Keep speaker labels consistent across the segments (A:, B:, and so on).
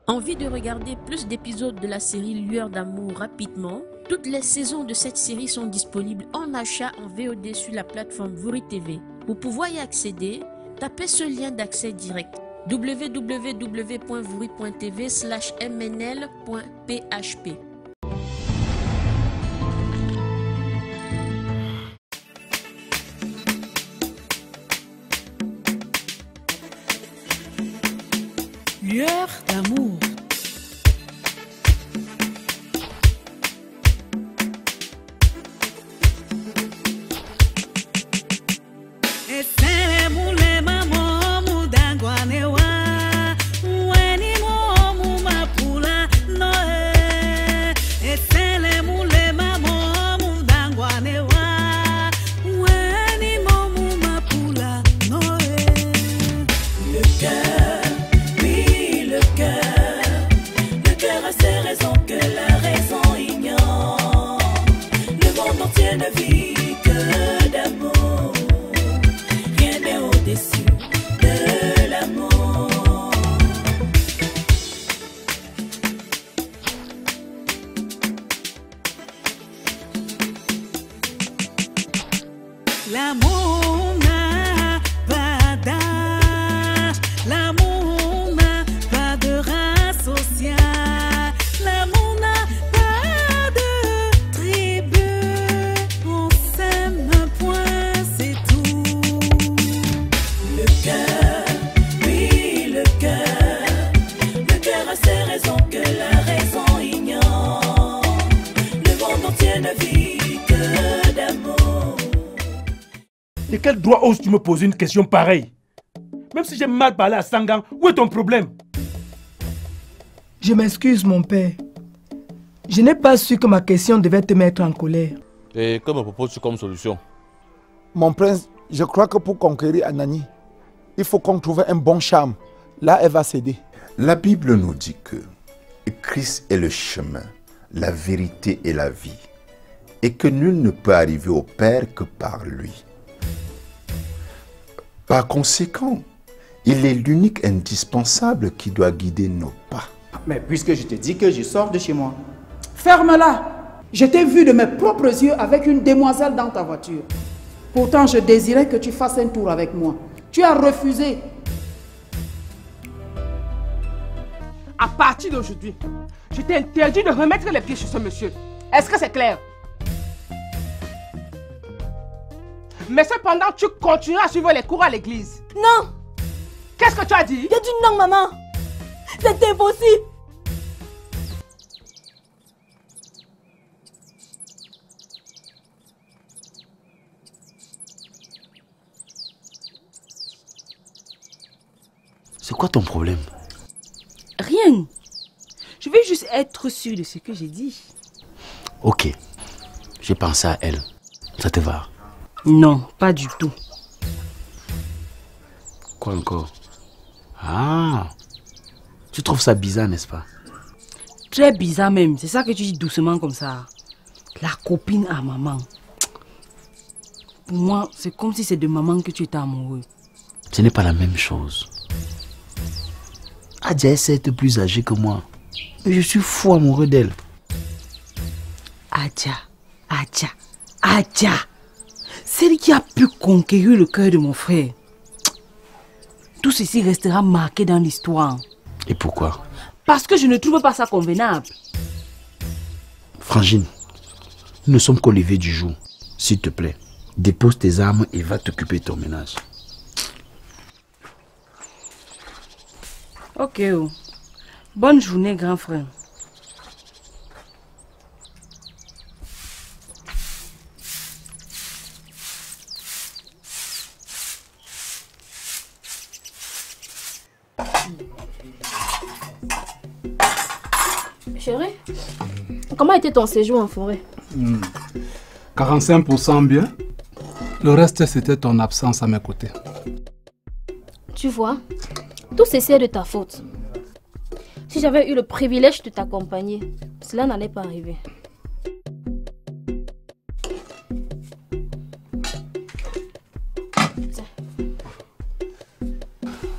A: Envie de regarder plus d'épisodes de la série Lueur d'amour rapidement? Toutes les saisons de cette série sont disponibles en achat en VOD sur la plateforme Vuri TV. Pour pouvoir y accéder, tapez ce lien d'accès direct www.vuri.tv/mnl.php.
B: Lueur d'amour. L'amour n'a pas d'âge, l'amour n'a pas de race sociale, l'amour n'a pas de tribu, on s'aime un point, c'est tout. Le cœur, oui le cœur a ses raisons que la raison ignore, le monde entier ne vit que d'amour.
C: De quel droit oses-tu me poser une question pareille? Même si j'ai mal parlé à Sangang, où est ton problème?
D: Je m'excuse, mon père. Je n'ai pas su que ma question devait te mettre en colère.
E: Et que me proposes-tu comme solution?
F: Mon prince, je crois que pour conquérir Anani, il faut qu'on trouve un bon charme. Là, elle va céder.
G: La Bible nous dit que Christ est le chemin, la vérité et la vie, et que nul ne peut arriver au Père que par lui. Par conséquent, il est l'unique indispensable qui doit guider nos pas.
H: Mais puisque je te dis que je sors de chez moi, ferme-la. Je t'ai vu de mes propres yeux avec une demoiselle dans ta voiture. Pourtant, je désirais que tu fasses un tour avec moi. Tu as refusé.
I: À partir d'aujourd'hui, je t'ai interdit de remettre les pieds chez ce monsieur. Est-ce que c'est clair? Mais cependant, tu continues à suivre les cours à l'église.
J: Non!
I: Qu'est-ce que tu as dit?
J: J'ai dit non, maman! C'est impossible!
E: C'est quoi ton problème?
J: Rien. Je veux juste être sûre de ce que j'ai dit.
E: Ok. J'ai pensé à elle. Ça te va?
J: Non, pas du tout.
E: Quoi encore? Ah! Tu trouves ça bizarre, n'est-ce pas?
J: Très bizarre même. C'est ça que tu dis doucement comme ça. La copine à maman. Pour moi, c'est comme si c'est de maman que tu étais amoureux.
E: Ce n'est pas la même chose. Adja est certes plus âgée que moi. Mais je suis fou amoureux d'elle.
J: Adja. Celle qui a pu conquérir le cœur de mon frère. Tout ceci restera marqué dans l'histoire.
E: Et pourquoi?
J: Parce que je ne trouve pas ça convenable.
E: Frangine, nous ne sommes qu'au lever du jour. S'il te plaît, dépose tes armes et va t'occuper de ton ménage.
J: Ok. Bonne journée, grand frère.
K: Chérie, comment était ton séjour en forêt?
L: 45% bien. Le reste, c'était ton absence à mes côtés.
K: Tu vois, tout ceci est de ta faute. Si j'avais eu le privilège de t'accompagner, cela n'allait pas arriver.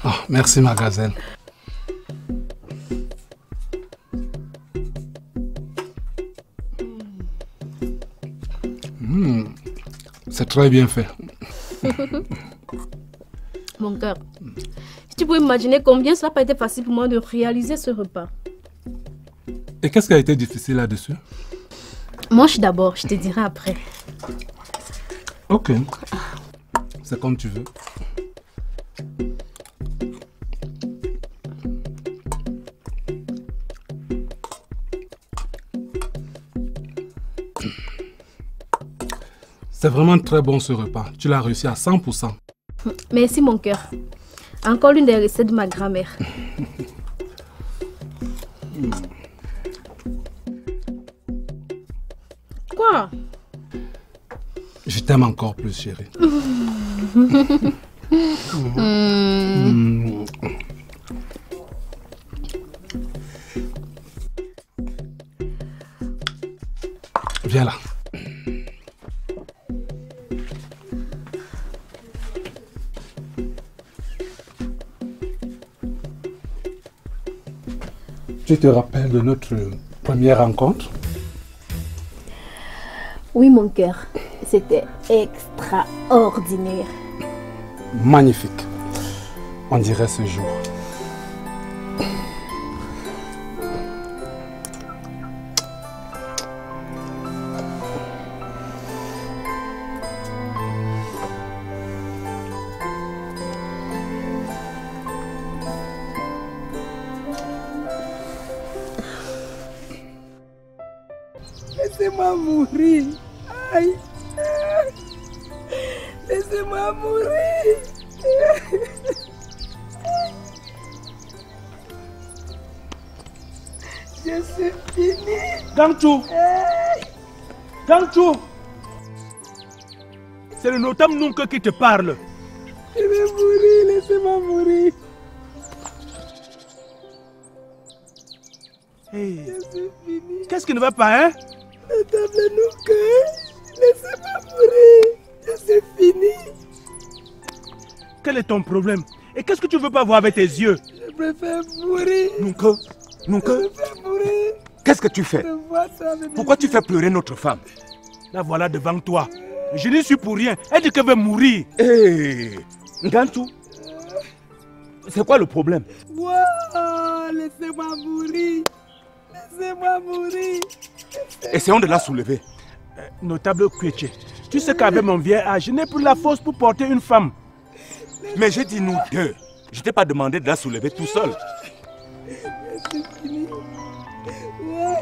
L: Oh, merci, ma gazelle. C'est très bien fait.
K: Mon cœur, si tu peux imaginer combien ça n'a pas été facile pour moi de réaliser ce repas.
L: Et qu'est-ce qui a été difficile là-dessus?
K: Mange d'abord, je te dirai après.
L: Ok. C'est comme tu veux. C'est vraiment très bon ce repas. Tu l'as réussi à 100%.
K: Merci mon cœur. Encore l'une des recettes de ma grand-mère. Quoi?
L: Je t'aime encore plus, chérie. Viens là. Tu te rappelles de notre première rencontre?
K: Oui, mon cœur. C'était extraordinaire.
L: Magnifique. On dirait ce jour.
D: Laissez-moi mourir. Aïe. Laissez-moi mourir. Je suis fini.
C: Gangchou. Gangchou. C'est le Notam Nunke qui te parle.
D: Je vais mourir. Laissez-moi mourir.
C: Hey. Qu'est-ce qui ne va pas, hein?
D: Madame Nunke, laissez-moi mourir. Je suis fini.
C: Quel est ton problème? Et qu'est-ce que tu veux pas voir avec tes yeux?
D: Je préfère mourir.
M: Nunke, Nunke, qu'est-ce que tu fais? Pourquoi tu fais pleurer notre femme?
C: La voilà devant toi. Je n'y suis pour rien. Elle dit qu'elle veut mourir.
M: Hé, Ngantou, c'est quoi le problème?
D: Wow, laissez-moi mourir. Laissez-moi mourir.
M: Essayons de la soulever.
C: Notable Kweche, tu sais qu'avec mon vieil âge, je n'ai plus la force pour porter une femme.
M: Mais j'ai dit nous deux. Je t'ai pas demandé de la soulever tout seul.
D: C'est fini. Ouais.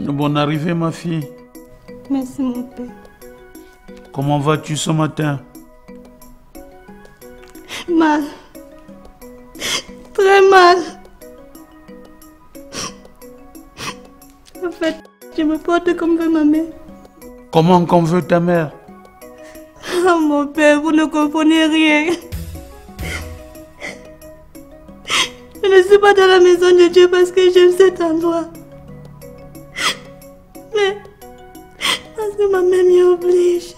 N: Bonne arrivée, ma fille.
K: Merci, mon père.
N: Comment vas-tu ce matin?
K: Mal. Très mal. En fait, je me porte comme veut ma mère.
N: Comment qu'on veut ta mère?
K: Oh, mon père, vous ne comprenez rien. Je ne suis pas dans la maison de Dieu parce que j'aime cet endroit. Mais parce que ma mère m'y oblige.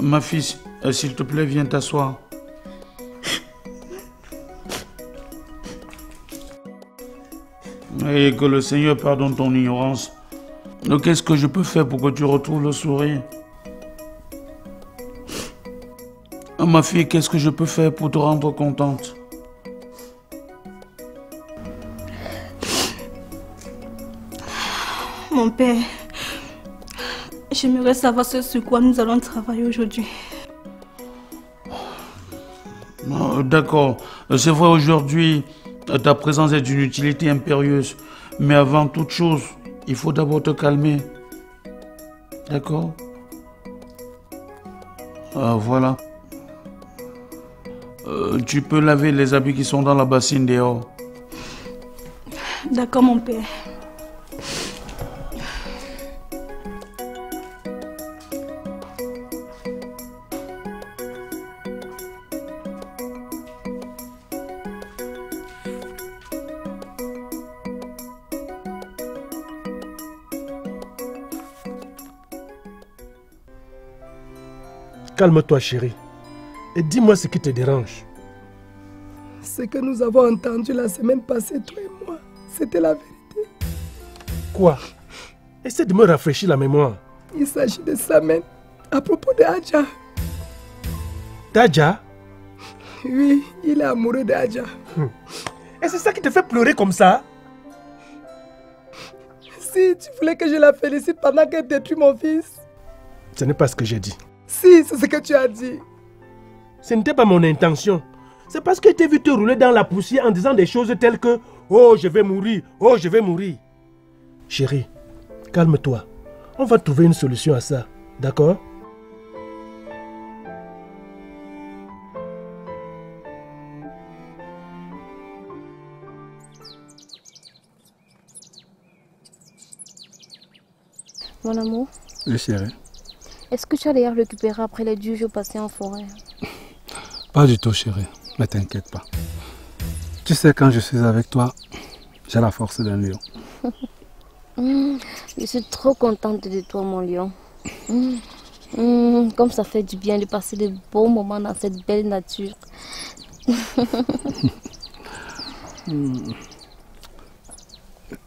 N: Ma fille, s'il te plaît, viens t'asseoir. Et que le Seigneur pardonne ton ignorance. Qu'est-ce que je peux faire pour que tu retrouves le sourire? Ma fille, qu'est-ce que je peux faire pour te rendre contente?
O: Mon père, j'aimerais savoir ce sur quoi nous allons travailler aujourd'hui.
N: D'accord. C'est vrai, aujourd'hui, ta présence est d'une utilité impérieuse. Mais avant toute chose, il faut d'abord te calmer. D'accord? Voilà. Tu peux laver les habits qui sont dans la bassine dehors.
O: D'accord, mon père.
C: Calme-toi, chérie. Et dis-moi ce qui te dérange.
D: Ce que nous avons entendu la semaine passée, toi et moi, c'était la vérité.
C: Quoi? Essaie de me rafraîchir la mémoire.
D: Il s'agit de Samen, à propos de Adja.
C: D'Adja?
D: Oui, il est amoureux d'Adja.
C: Et c'est ça qui te fait pleurer comme ça?
D: Si, tu voulais que je la félicite pendant qu'elle détruit mon fils.
C: Ce n'est pas ce que j'ai dit.
D: Si, c'est ce que tu as dit.
C: Ce n'était pas mon intention. C'est parce que je t'ai vu te rouler dans la poussière en disant des choses telles que « Oh, je vais mourir, oh, je vais mourir ». Chérie, calme-toi. On va trouver une solution à ça, d'accord?
K: Mon amour.
L: Oui, chérie.
K: Est-ce que tu as d'ailleurs récupéré après les 10 jours passés en forêt?
L: Pas du tout, chérie. Ne t'inquiète pas. Tu sais, quand je suis avec toi, j'ai la force d'un lion.
K: Je suis trop contente de toi, mon lion. Comme ça fait du bien de passer de beaux moments dans cette belle nature.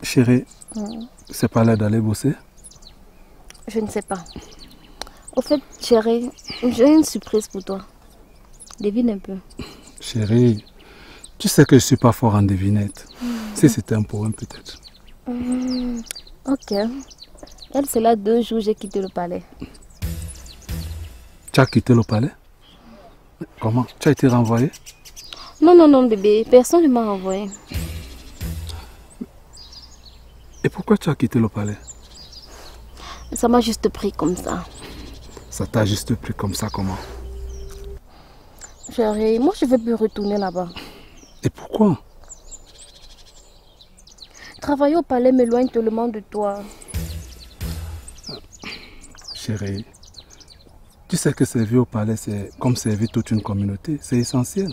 L: Chérie, c'est pas l'heure d'aller bosser?
K: Je ne sais pas. Au fait, chérie, j'ai une surprise pour toi. Devine un peu.
L: Chérie, tu sais que je suis pas fort en devinette. Si c'était un poème peut-être.
K: Ok. Elle, c'est là 2 jours j'ai quitté le palais.
L: Tu as quitté le palais? Comment? Tu as été renvoyé?
K: Non, non, non, bébé. Personne ne m'a renvoyé.
L: Et pourquoi tu as quitté le palais?
K: Ça m'a juste pris comme ça.
L: Ça t'a juste pris comme ça, comment?
K: Chérie, moi je veux plus retourner là-bas.
L: Et pourquoi?
K: Travailler au palais m'éloigne tellement de toi.
L: Chérie, tu sais que servir au palais, c'est comme servir toute une communauté. C'est essentiel.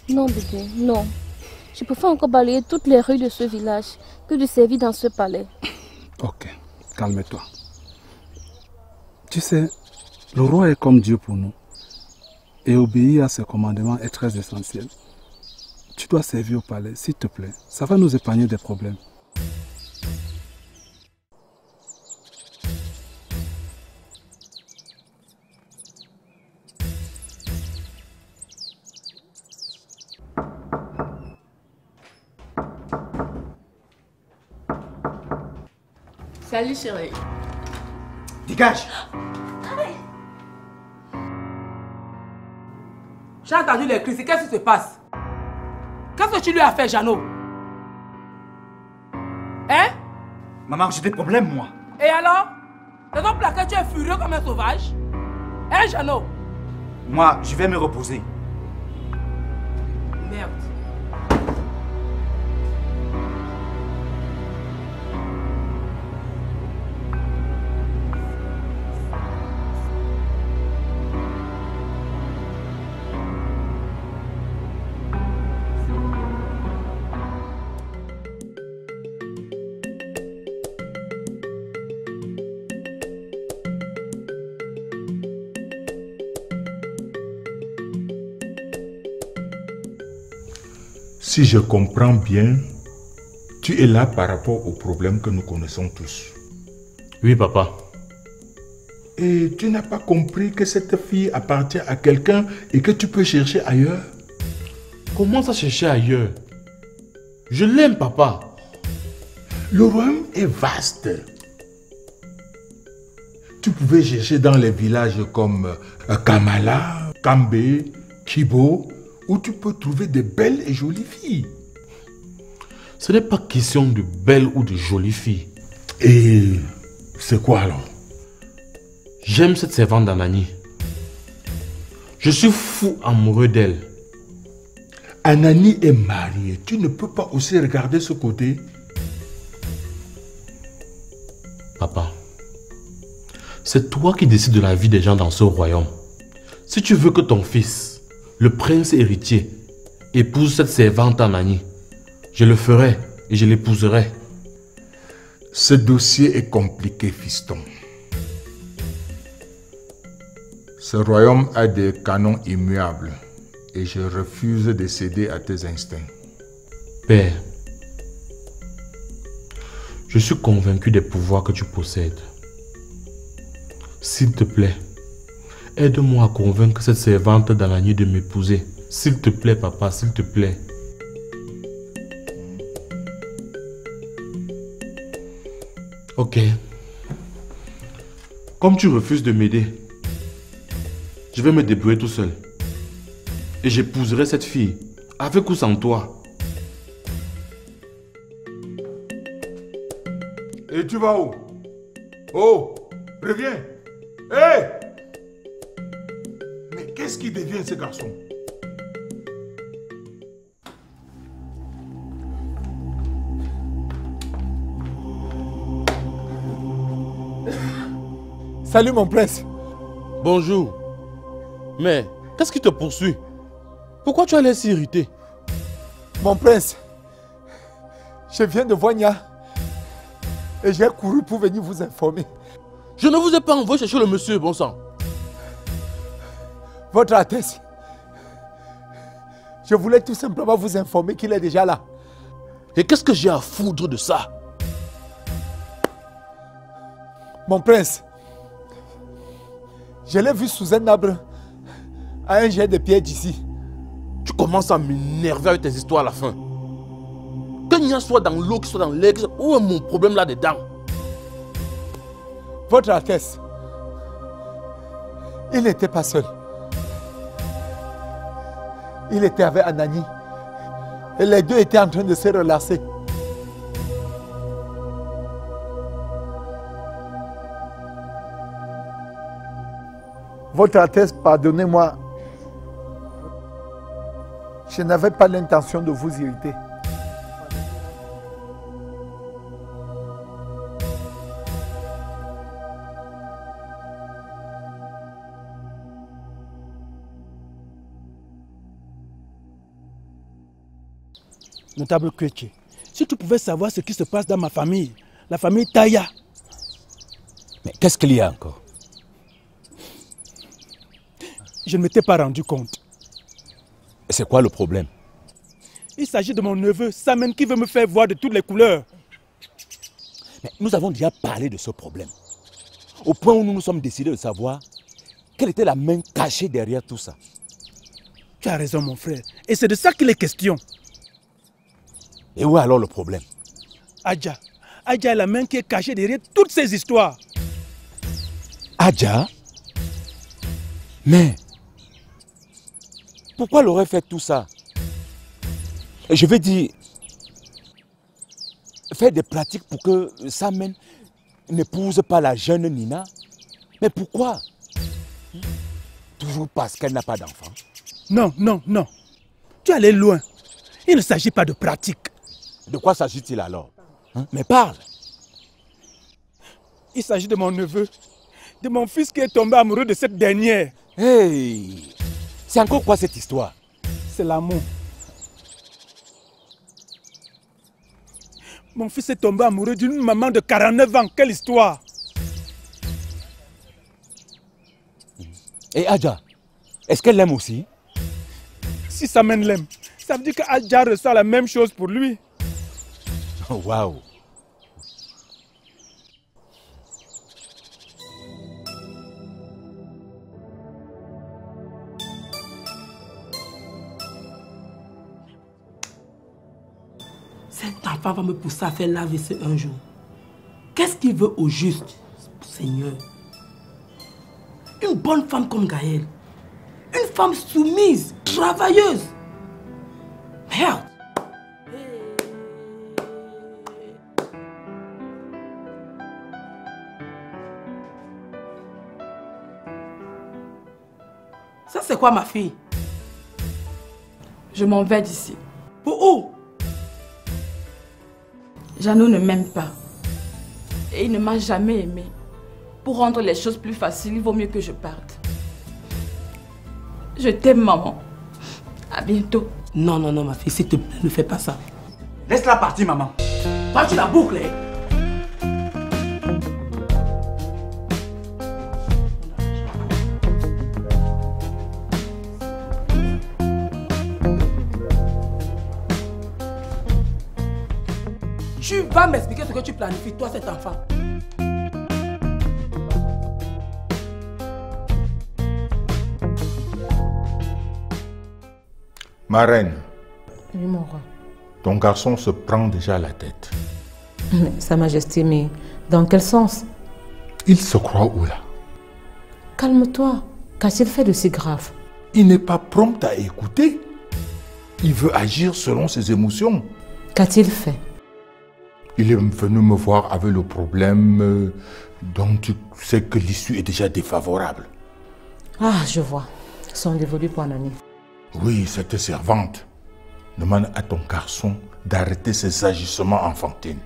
K: Non, bébé, non. Je préfère encore balayer toutes les rues de ce village que de servir dans ce palais.
L: Ok, calme-toi. Tu sais, le roi est comme Dieu pour nous. Et obéir à ses commandements est très essentiel. Tu dois servir au palais, s'il te plaît. Ça va nous épargner des problèmes.
A: Salut chérie.
I: Dégage. J'ai entendu les cris, qu'est-ce qui se passe? Qu'est-ce que tu lui as fait, Jeannot? Hein?
P: Maman, j'ai des problèmes, moi.
I: Et alors? Raison pour laquelle tu es furieux comme un sauvage? Hein, Jeannot?
P: Moi, je vais me reposer.
I: Merde.
Q: Si je comprends bien, tu es là par rapport aux problèmes que nous connaissons tous.
N: Oui, papa.
Q: Et tu n'as pas compris que cette fille appartient à quelqu'un et que tu peux chercher ailleurs?
N: Comment ça chercher ailleurs? Je l'aime, papa.
Q: Le royaume est vaste. Tu pouvais chercher dans les villages comme Kamala, Kambé, Kibo, où tu peux trouver de belles et jolies filles.
R: Ce n'est pas question de belles ou de jolies filles.
Q: Et c'est quoi alors?
R: J'aime cette servante d'Anani. Je suis fou amoureux d'elle.
Q: Anani est mariée. Tu ne peux pas aussi regarder ce côté?
R: Papa, c'est toi qui décides de la vie des gens dans ce royaume. Si tu veux que ton fils, le prince héritier, épouse cette servante Anani, je le ferai et je l'épouserai.
Q: Ce dossier est compliqué, fiston. Ce royaume a des canons immuables et je refuse de céder à tes instincts.
R: Père, je suis convaincu des pouvoirs que tu possèdes. S'il te plaît, aide-moi à convaincre cette servante d'Anani de m'épouser. S'il te plaît, papa, s'il te plaît. Ok. Comme tu refuses de m'aider, je vais me débrouiller tout seul. Et j'épouserai cette fille, avec ou sans toi.
Q: Et tu vas où? Oh, reviens. Hé! Mais qu'est-ce qui devient ce garçon?
F: Salut mon prince.
R: Bonjour. Mais qu'est-ce qui te poursuit? Pourquoi tu as l'air si irrité?
F: Mon prince, je viens de voir Nya et j'ai couru pour venir vous informer.
R: Je ne vous ai pas envoyé chercher le monsieur, bon sang.
F: Votre Altesse, je voulais tout simplement vous informer qu'il est déjà là.
R: Et qu'est-ce que j'ai à foutre de ça?
F: Mon prince, je l'ai vu sous un arbre à un jet de pierre d'ici.
R: Tu commences à m'énerver avec tes histoires à la fin. Que Nya soit dans l'eau, qu'il soit dans l'air, où est mon problème là-dedans?
F: Votre Altesse, il n'était pas seul. Il était avec Anani. Et les deux étaient en train de se relâcher. Votre Altesse, pardonnez-moi. Je n'avais pas l'intention de vous irriter.
C: Notable Kweche, si tu pouvais savoir ce qui se passe dans ma famille, la famille Taya.
M: Mais qu'est-ce qu'il y a encore?
C: Je ne m'étais pas rendu compte.
M: Et c'est quoi le problème?
C: Il s'agit de mon neveu, Samen, qui veut me faire voir de toutes les couleurs.
M: Mais nous avons déjà parlé de ce problème. Au point où nous nous sommes décidés de savoir quelle était la main cachée derrière tout ça.
C: Tu as raison, mon frère. Et c'est de ça qu'il est question.
M: Et où est alors le problème?
C: Adja. Adja est la main qui est cachée derrière toutes ces histoires.
M: Adja? Mais pourquoi elle aurait fait tout ça? Je veux dire, faire des pratiques pour que Samen n'épouse pas la jeune Nina. Mais pourquoi? Toujours parce qu'elle n'a pas d'enfant?
C: Non, non, non. Tu es allé loin. Il ne s'agit pas de pratique.
M: De quoi s'agit-il alors? Mais parle.
C: Il s'agit de mon neveu, de mon fils qui est tombé amoureux de cette dernière.
M: Hey! C'est encore quoi cette histoire?
C: C'est l'amour. Mon fils est tombé amoureux d'une maman de 49 ans. Quelle histoire!
M: Et Adja, est-ce qu'elle l'aime aussi?
C: Si Samen l'aime, ça veut dire qu'Adja ressent la même chose pour lui.
M: Waouh!
S: Cet enfant va me pousser à faire la vaisselle un jour. Qu'est-ce qu'il veut au juste, Seigneur? Une bonne femme comme Gaëlle. Une femme soumise, travailleuse. Merde! Ça, c'est quoi, ma fille?
J: Je m'en vais d'ici.
S: Pour où?
J: Jeannot ne m'aime pas. Et il ne m'a jamais aimé. Pour rendre les choses plus faciles, il vaut mieux que je parte. Je t'aime, maman. À bientôt.
S: Non, non, non, ma fille, s'il te plaît, ne fais pas ça.
P: Laisse-la partir, maman.
S: Toi, tu la boucles, hein? Tu vas m'expliquer ce que tu planifies, toi, cet enfant.
Q: Ma reine,
T: Oui, mon roi.
Q: ton garçon se prend déjà la tête.
T: Sa Majesté, mais dans quel sens?
Q: Il se croit où là?
T: Calme-toi. Qu'a-t-il fait de si grave?
Q: Il n'est pas prompt à écouter. Il veut agir selon ses émotions.
T: Qu'a-t-il fait?
Q: Il est venu me voir avec le problème dont tu sais que l'issue est déjà défavorable.
T: Ah, je vois. Son dévolu pour un année.
Q: Oui, cette servante demande à ton garçon d'arrêter ses agissements enfantines.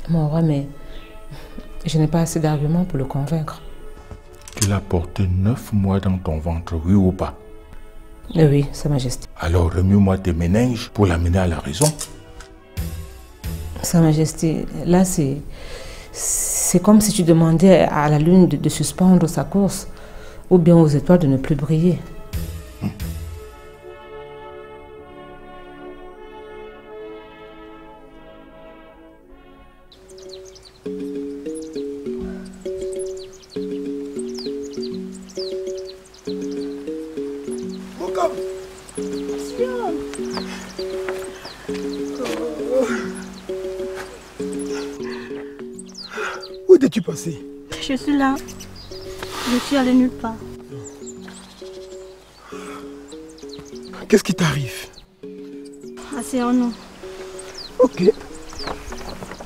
T: Mon roi, mais je n'ai pas assez d'arguments pour le convaincre.
Q: Tu l'as porté 9 mois dans ton ventre, oui ou pas?
T: Oui, Sa Majesté.
Q: Alors remue-moi tes méninges pour l'amener à la raison.
T: Sa Majesté, là c'est comme si tu demandais à la lune de suspendre sa course ou bien aux étoiles de ne plus briller.
C: Où étais-tu passé?
O: Je suis là. Je suis allée nulle part.
C: Qu'est-ce qui t'arrive?
O: Asseyons-nous.
C: Ok.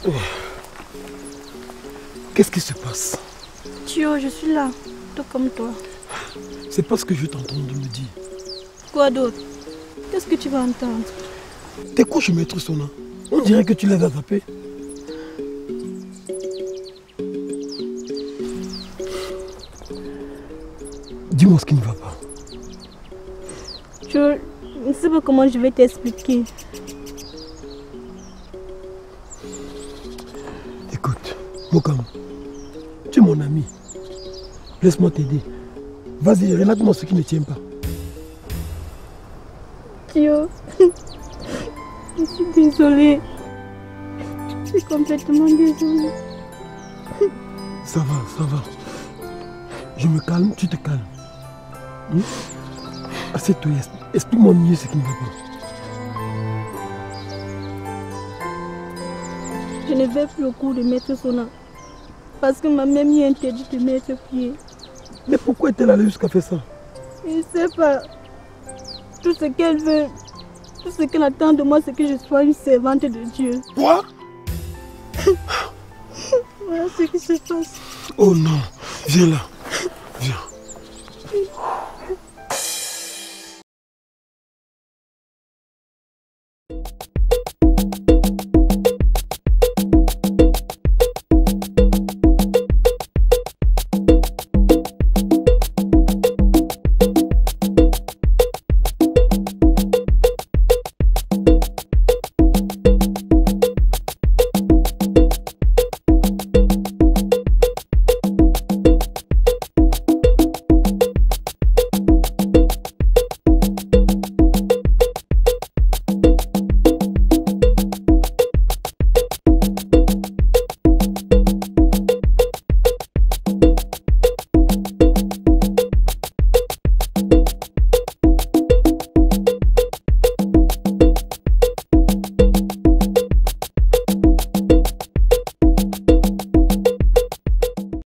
C: Oh. Qu'est-ce qui se passe?
O: Tio, je suis là, tout comme toi.
C: C'est pas ce que je t'entends de me dire.
O: Quoi d'autre? Qu'est-ce que tu vas entendre?
C: Tes couches, maître Sona. On dirait que tu les as zappées. Dis-moi ce qui ne va pas.
O: Je ne sais pas comment je vais t'expliquer.
C: Écoute, Mokam, tu es mon ami. Laisse-moi t'aider. Vas-y, relate-moi ce qui ne tient pas.
O: Tio, je suis désolée. Je suis complètement désolée.
C: Ça va. Je me calme, tu te calmes. Assieds-toi, explique-moi mieux ce qui ne va pas.
O: Je ne vais plus au cours de maître Sona. Parce que ma mère m'y interdit de mettre pied.
C: Mais pourquoi est-elle allée jusqu'à faire ça?
O: Je ne sais pas. Tout ce qu'elle veut, tout ce qu'elle attend de moi, c'est que je sois une servante de Dieu.
C: Quoi?
O: Voilà ce qui se passe.
C: Oh non, viens là. Viens.